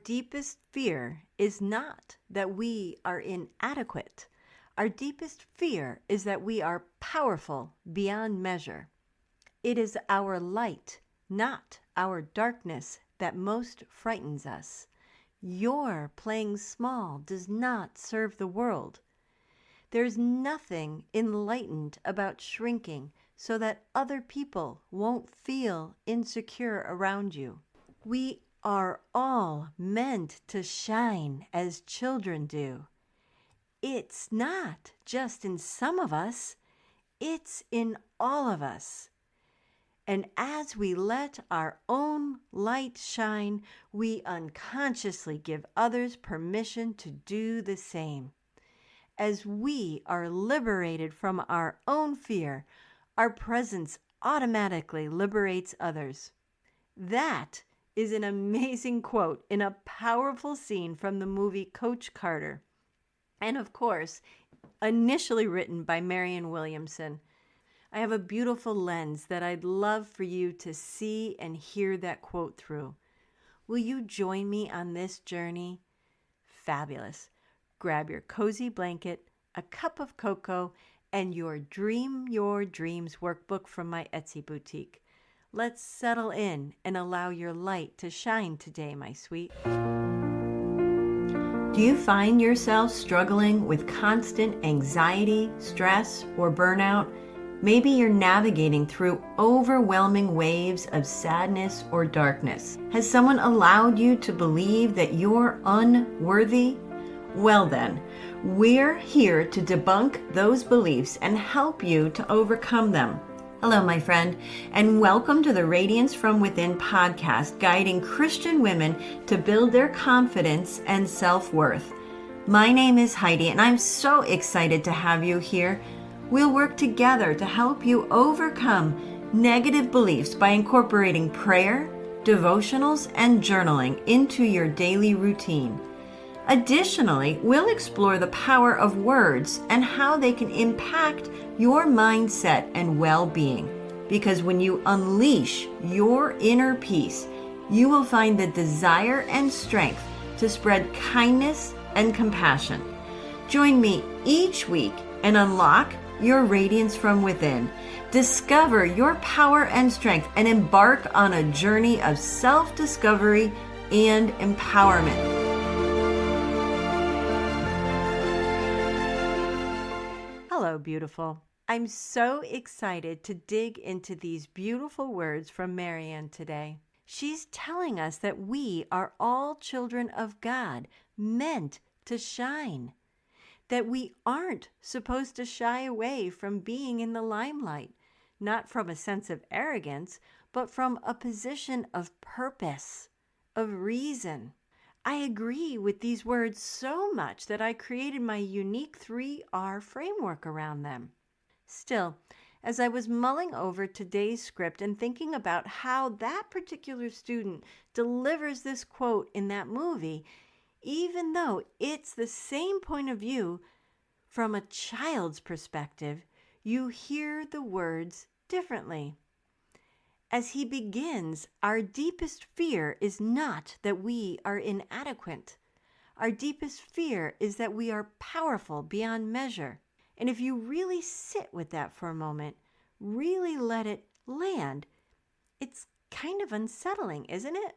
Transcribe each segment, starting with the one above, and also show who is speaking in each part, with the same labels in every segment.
Speaker 1: deepest fear is not that we are inadequate. Our deepest fear is that we are powerful beyond measure. It is our light, not our darkness, that most frightens us. Your playing small does not serve the world. There's nothing enlightened about shrinking so that other people won't feel insecure around you. We are all meant to shine as children do. It's not just in some of us, it's in all of us. And as we let our own light shine, we unconsciously give others permission to do the same. As we are liberated from our own fear, our presence automatically liberates others. That is an amazing quote in a powerful scene from the movie Coach Carter. And of course, initially written by Marianne Williamson. I have a beautiful lens that I'd love for you to see and hear that quote through. Will you join me on this journey? Fabulous. Grab your cozy blanket, a cup of cocoa, and your Dream Your Dreams workbook from my Etsy boutique. Let's settle in and allow your light to shine today, my sweet. Do you find yourself struggling with constant anxiety, stress, or burnout? Maybe you're navigating through overwhelming waves of sadness or darkness. Has someone allowed you to believe that you're unworthy? Well then, we're here to debunk those beliefs and help you to overcome them. Hello, my friend, and welcome to the Radiance from Within podcast, guiding Christian women to build their confidence and self-worth. My name is Heidi, and I'm so excited to have you here. We'll work together to help you overcome negative beliefs by incorporating prayer, devotionals, and journaling into your daily routine. Additionally, we'll explore the power of words and how they can impact your mindset and well-being. Because when you unleash your inner peace, you will find the desire and strength to spread kindness and compassion. Join me each week and unlock your radiance from within. Discover your power and strength and embark on a journey of self-discovery and empowerment. Hello, beautiful. I'm so excited to dig into these beautiful words from Marianne today. She's telling us that we are all children of God, meant to shine. That we aren't supposed to shy away from being in the limelight, not from a sense of arrogance, but from a position of purpose, of reason. I agree with these words so much that I created my unique 3R framework around them. Still, as I was mulling over today's script and thinking about how that particular student delivers this quote in that movie, even though it's the same point of view from a child's perspective, you hear the words differently. As he begins, our deepest fear is not that we are inadequate. Our deepest fear is that we are powerful beyond measure. And if you really sit with that for a moment, really let it land, it's kind of unsettling, isn't it?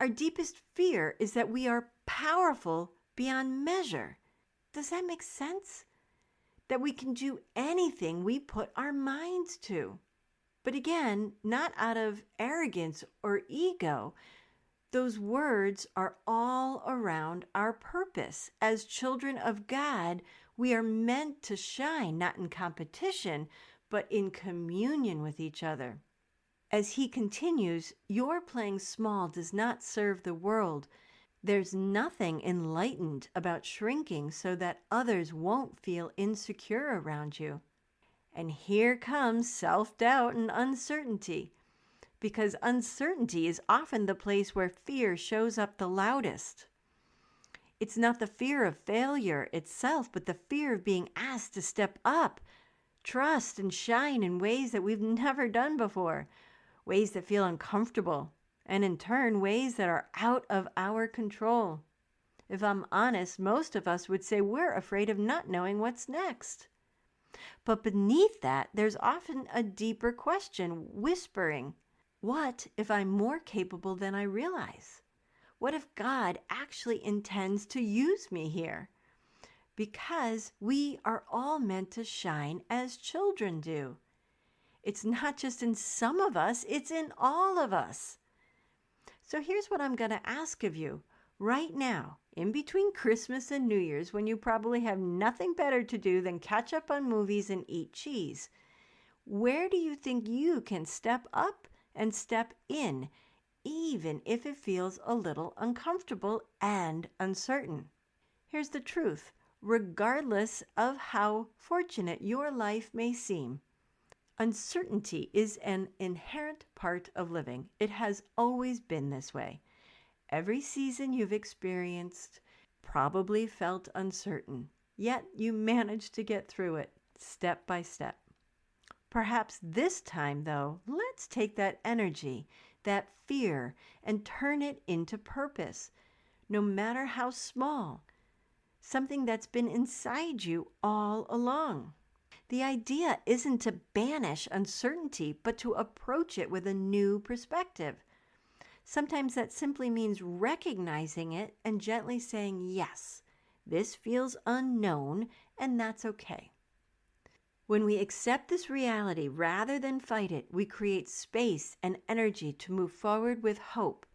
Speaker 1: Our deepest fear is that we are powerful beyond measure. Does that make sense? That we can do anything we put our minds to. But again, not out of arrogance or ego. Those words are all around our purpose. As children of God, we are meant to shine, not in competition, but in communion with each other. As he continues, your playing small does not serve the world. There's nothing enlightened about shrinking so that others won't feel insecure around you. And here comes self-doubt and uncertainty, because uncertainty is often the place where fear shows up the loudest. It's not the fear of failure itself, but the fear of being asked to step up, trust, and shine in ways that we've never done before, ways that feel uncomfortable and in turn, ways that are out of our control. If I'm honest, most of us would say we're afraid of not knowing what's next. But beneath that, there's often a deeper question whispering, what if I'm more capable than I realize? What if God actually intends to use me here? Because we are all meant to shine as children do. It's not just in some of us, it's in all of us. So here's what I'm going to ask of you right now, in between Christmas and New Year's, when you probably have nothing better to do than catch up on movies and eat cheese. Where do you think you can step up and step in, even if it feels a little uncomfortable and uncertain? Here's the truth. Regardless of how fortunate your life may seem, uncertainty is an inherent part of living. It has always been this way. Every season you've experienced probably felt uncertain, yet you managed to get through it step by step. Perhaps this time, though, let's take that energy, that fear, and turn it into purpose, no matter how small, something that's been inside you all along. The idea isn't to banish uncertainty, but to approach it with a new perspective. Sometimes that simply means recognizing it and gently saying, yes, this feels unknown, and that's okay. When we accept this reality rather than fight it, we create space and energy to move forward with hope.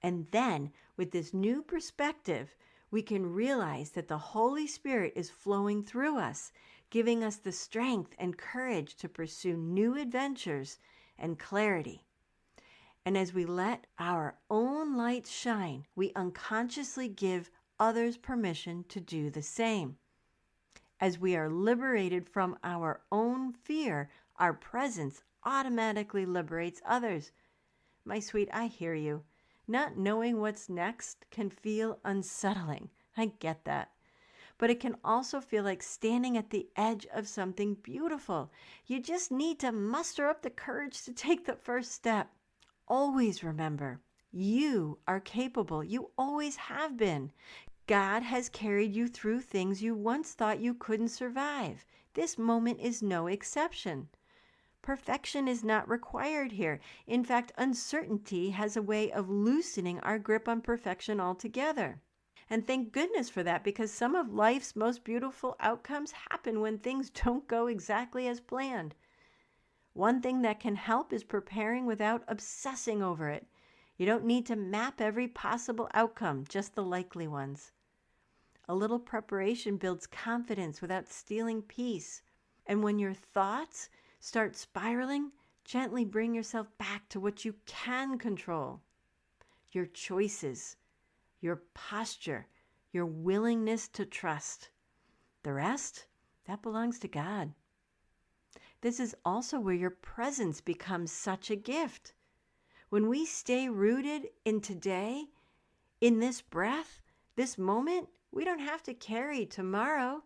Speaker 1: And then, with this new perspective, we can realize that the Holy Spirit is flowing through us, giving us the strength and courage to pursue new adventures and clarity. And as we let our own light shine, we unconsciously give others permission to do the same. As we are liberated from our own fear, our presence automatically liberates others. My sweet, I hear you. Not knowing what's next can feel unsettling. I get that. But it can also feel like standing at the edge of something beautiful. You just need to muster up the courage to take the first step. Always remember, you are capable. You always have been. God has carried you through things you once thought you couldn't survive. This moment is no exception. Perfection is not required here. In fact, uncertainty has a way of loosening our grip on perfection altogether. And thank goodness for that, because some of life's most beautiful outcomes happen when things don't go exactly as planned. One thing that can help is preparing without obsessing over it. You don't need to map every possible outcome, just the likely ones. A little preparation builds confidence without stealing peace. And when your thoughts start spiraling, gently bring yourself back to what you can control. Your choices, your posture, your willingness to trust. The rest, that belongs to God. This is also where your presence becomes such a gift. When we stay rooted in today, in this breath, this moment, we don't have to carry tomorrow.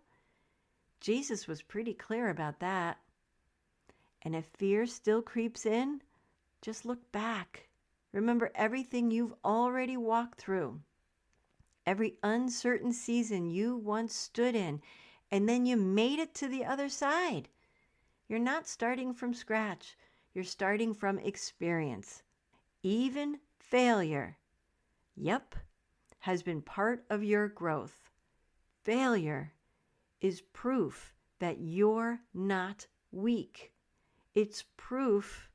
Speaker 1: Jesus was pretty clear about that. And if fear still creeps in, just look back. Remember everything you've already walked through. Every uncertain season you once stood in, and then you made it to the other side. You're not starting from scratch. You're starting from experience. Even failure, has been part of your growth. Failure is proof that you're not weak. It's proof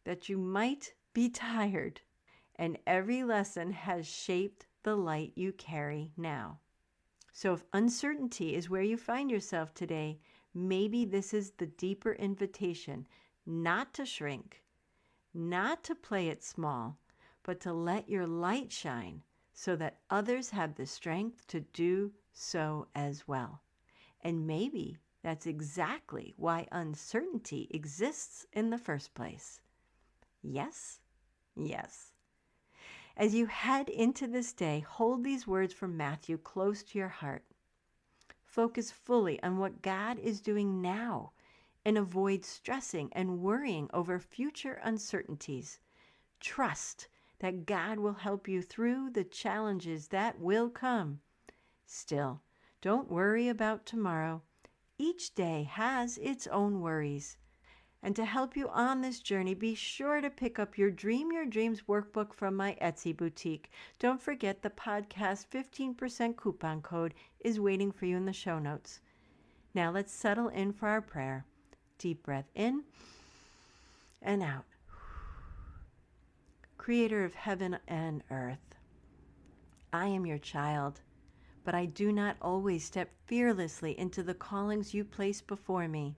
Speaker 1: that you might be tired, and every lesson has shaped the light you carry now. So if uncertainty is where you find yourself today, maybe this is the deeper invitation, not to shrink, not to play it small, but to let your light shine so that others have the strength to do so as well. And maybe that's exactly why uncertainty exists in the first place. Yes? Yes. As you head into this day, hold these words from Matthew close to your heart. Focus fully on what God is doing now and avoid stressing and worrying over future uncertainties. Trust that God will help you through the challenges that will come. Still, don't worry about tomorrow. Each day has its own worries. And to help you on this journey, be sure to pick up your Dream Your Dreams workbook from my Etsy boutique. Don't forget the podcast 15% coupon code is waiting for you in the show notes. Now let's settle in for our prayer. Deep breath in and out. Creator of heaven and earth, I am your child, but I do not always step fearlessly into the callings you place before me.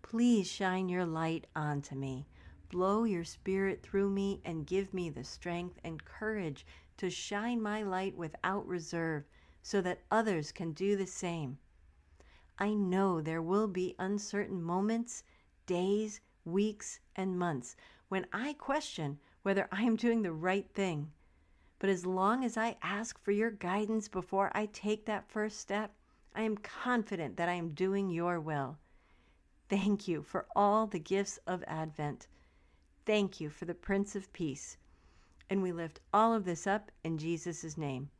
Speaker 1: Please shine your light onto me. Blow your spirit through me and give me the strength and courage to shine my light without reserve so that others can do the same. I know there will be uncertain moments, days, weeks, and months when I question whether I am doing the right thing. But as long as I ask for your guidance before I take that first step, I am confident that I am doing your will. Thank you for all the gifts of Advent. Thank you for the Prince of Peace. And we lift all of this up in Jesus' name.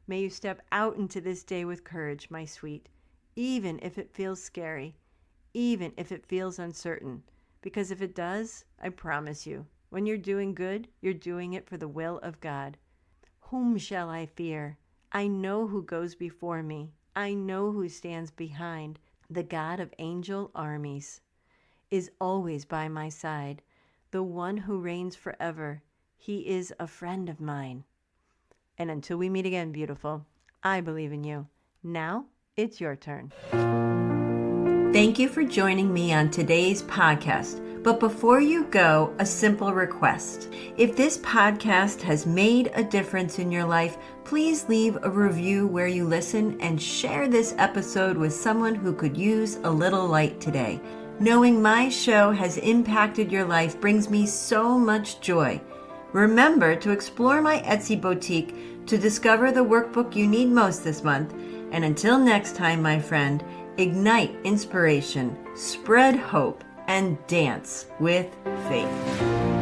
Speaker 1: May you step out into this day with courage, my sweet, even if it feels scary, even if it feels uncertain. Because if it does, I promise you, when you're doing good, you're doing it for the will of God. Whom shall I fear? I know who goes before me. I know who stands behind. The God of angel armies is always by my side, the one who reigns forever. He is a friend of mine. And until we meet again, beautiful, I believe in you. Now it's your turn. Thank you for joining me on today's podcast. But before you go, a simple request. If this podcast has made a difference in your life, please leave a review where you listen and share this episode with someone who could use a little light today. Knowing my show has impacted your life brings me so much joy. Remember to explore my Etsy boutique to discover the workbook you need most this month. And until next time, my friend, ignite inspiration, spread hope, and dance with faith.